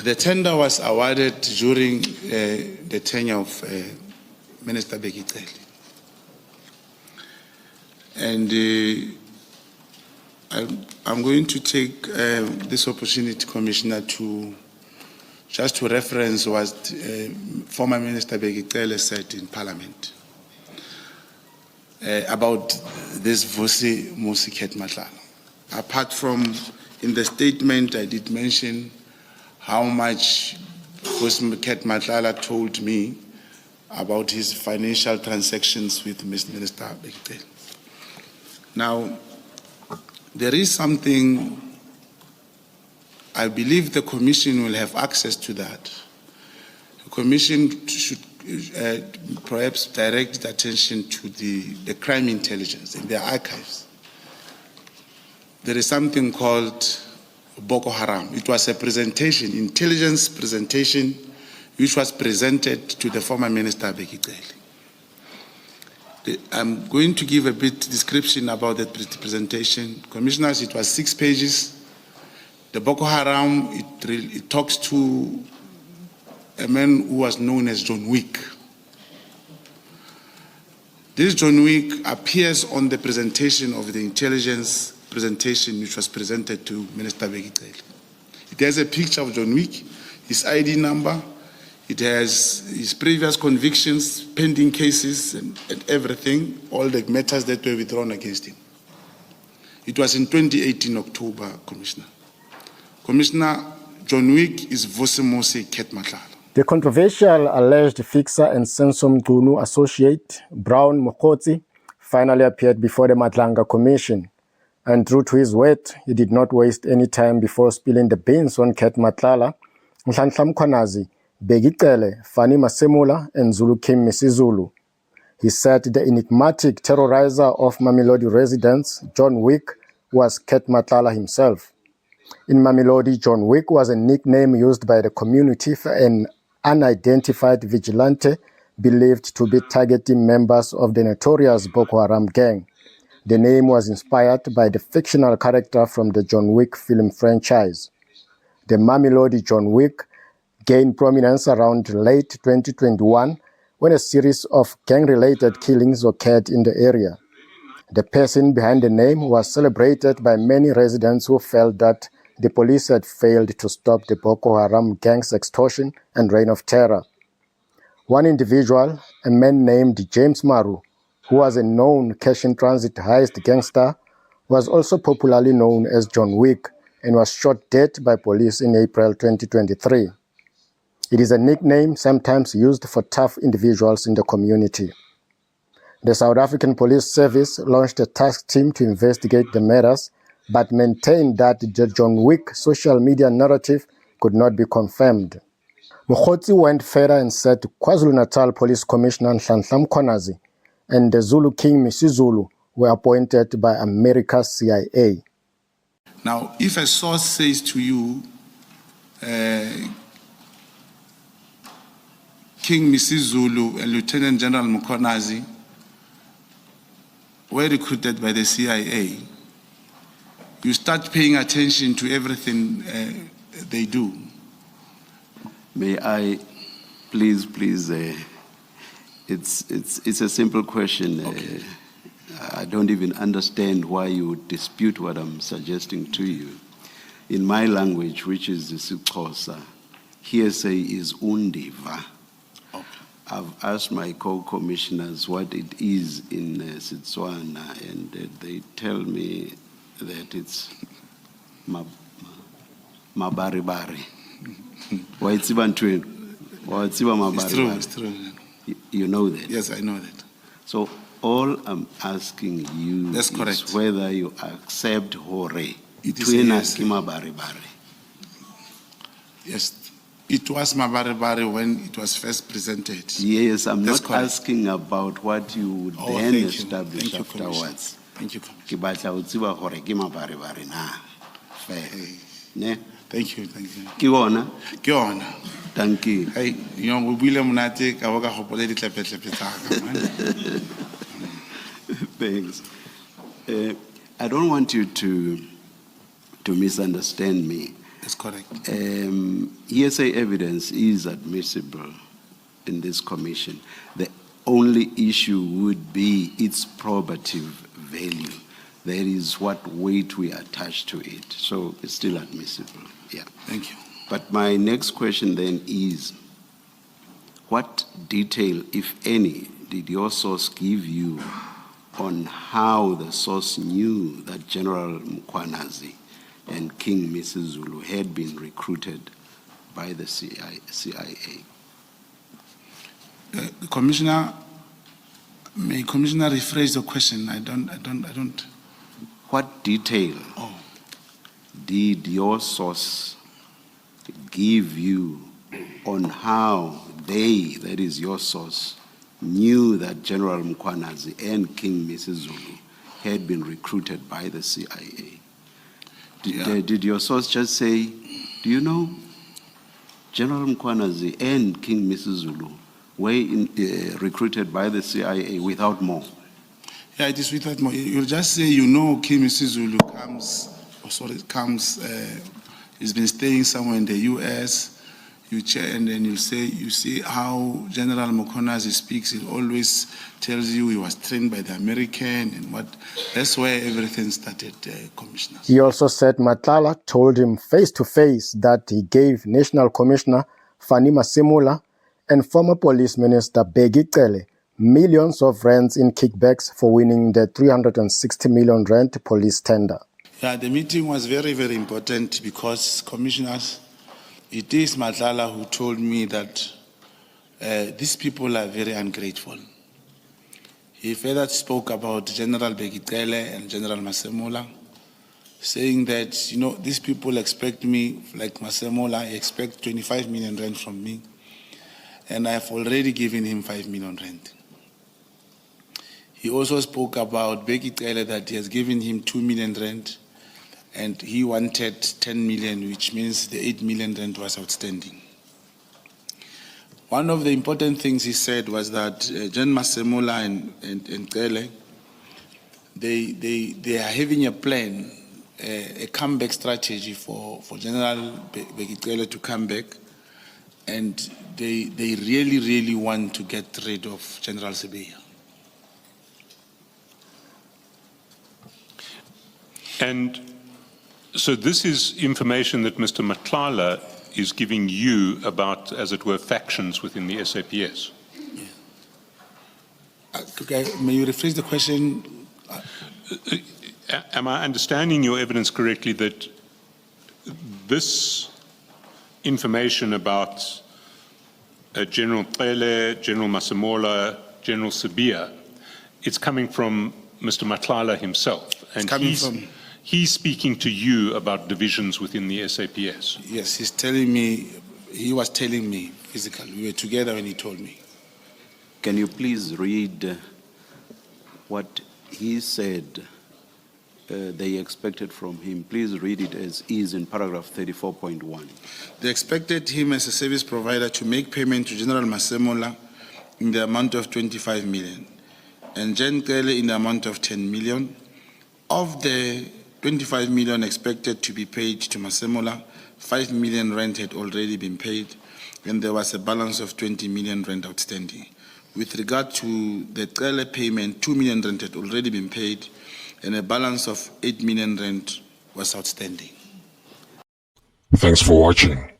The tender was awarded during the tenure of Minister Bheki. And I'm going to take this opportunity, Commissioner, to reference what former Minister Bheki said in Parliament about this Vusi Cat Matlala. Apart from in the statement, I did mention how much Cat Matlala told me about his financial transactions with Minister Bheki. Now, there is something, I believe the Commission will have access to that. The Commission should perhaps direct attention to the crime intelligence in their archives. There is something called Boko Haram. It was a presentation, intelligence presentation, which was presented to the former Minister Bheki. I'm going to give a bit description about that presentation. Commissioners, it was 6 pages. The Boko Haram, it talks to a man who was known as John Wick. This John Wick appears on the presentation of the intelligence presentation which was presented to Minister Bheki. It has a picture of John Wick, his ID number, it has his previous convictions, pending cases, and everything, all the matters that were withdrawn against him. It was in 2018 October, Commissioner. Commissioner, John Wick is Vusi Cat Matlala. The controversial alleged fixer and Sensom Gunu associate, Brown Mogotsi, finally appeared before the Madlala Commission. And true to his word, he did not waste any time before spilling the beans on Cat Matlala, Nhlanhla Mkhwanazi, Bheki Cele, Fannie Masemola, and Zulu King Misizulu. He said the enigmatic terrorizer of Mamelodi residents, John Wick, was Cat Matlala himself. In Mamelodi, John Wick was a nickname used by the community for an unidentified vigilante believed to be targeting members of the notorious Boko Haram gang. The name was inspired by the fictional character from the John Wick film franchise. The Mamelodi John Wick gained prominence around late 2021 when a series of gang-related killings occurred in the area. The person behind the name was celebrated by many residents who felt that the police had failed to stop the Boko Haram gang's extortion and reign of terror. One individual, a man named James Maru, who was a known cash-in-transit heist gangster, was also popularly known as John Wick and was shot dead by police in April 2023. It is a nickname sometimes used for tough individuals in the community. The South African Police Service launched a task team to investigate the matters, but maintained that the John Wick social media narrative could not be confirmed. Mogotsi went further and said KwaZulu-Natal Police Commissioner Nhlanhla Mkhwanazi and the Zulu King Misizulu were appointed by America's CIA. Now, if a source says to you, King Misizulu and Lieutenant General Mkhwanazi were recruited by the CIA, you start paying attention to everything they do. May I, please, it's a simple question. Okay. I don't even understand why you dispute what I'm suggesting to you. In my language, which is the isiXhosa, hearsay is undiva. Okay. I've asked my co-commissioners what it is in Setswana, and they tell me that it's mabaribari. It's true, it's true. You know that? Yes, I know that. So all I'm asking you That's is correct. whether you accept hore. It is yes. Mabaribari. Yes, it was Mabaribari when it was first presented. Yes, I'm That's not correct. asking about what you would then establish afterwards. Thank you, Ne? Thank you. Kiona? Kiona. Thank you. Hey, we bile monate ka boka hopole di tlepe Thanks. I don't want you to misunderstand me. That's correct. hearsay evidence is admissible in this commission. The only issue would be its probative value. That is what weight we attach to it. So it's still admissible. Yeah. Thank you. But my next question then is, what detail, if any, did your source give you on how the source knew that General Mkhwanazi and King Mrs. Zulu had been recruited by the CIA? Commissioner, may Commissioner rephrase the question? I don't. What detail did your source give you on how they, that is your source, knew that General Mkhwanazi and King Mrs. Zulu had been recruited by the CIA? Did your source just say, do you know, General Mkhwanazi and King Mrs. Zulu were recruited by the CIA without more? Yeah, it is without more. You just say, you know, King Mrs. Zulu he's been staying somewhere in the US. You check, and then you see how General Mkhwanazi speaks. He always tells you he was trained by the American and what. That's where everything started, Commissioner. He also said Matlala told him face to face that he gave National Commissioner Fannie Masemola and former Police Minister Bheki Cele millions of rands in kickbacks for winning the 360 million rand police tender. Yeah, the meeting was very, very important because, Commissioners, it is Madlala who told me that these people are very ungrateful. He further spoke about General Bheki Cele and General Masemola, saying that, you know, these people expect me, like Masemola, he expects 25 million rand from me, and I have already given him 5 million rand. He also spoke about Bheki Cele, that he has given him 2 million rand, and he wanted 10 million, which means the 8 million rand was outstanding. One of the important things he said was that Gen Masemola and Cele, they are having a plan, a comeback strategy for General Bheki Cele to come back, and they really, really want to get rid of General Sibiya. And so this is information that Mr. Matlala is giving you about, as it were, factions within the SAPS. Yeah. Okay, may you rephrase the question? Am I understanding your evidence correctly that this information about General Cele, General Masemola, General Sibiya, it's coming from Mr. Matlala himself? And he's speaking to you about divisions within the SAPS. Yes, he's telling me, he was telling me physically. We were together when he told me. Can you please read what he said they expected from him? Please read it as is in paragraph 34.1. They expected him as a service provider to make payment to General Masemola in the amount of 25 million and Gen Cele in the amount of 10 million. Of the 25 million expected to be paid to Masemola, 5 million rand had already been paid, and there was a balance of 20 million rand outstanding. With regard to the Cele payment, 2 million rand had already been paid, and a balance of 8 million rand was outstanding. Thanks for watching.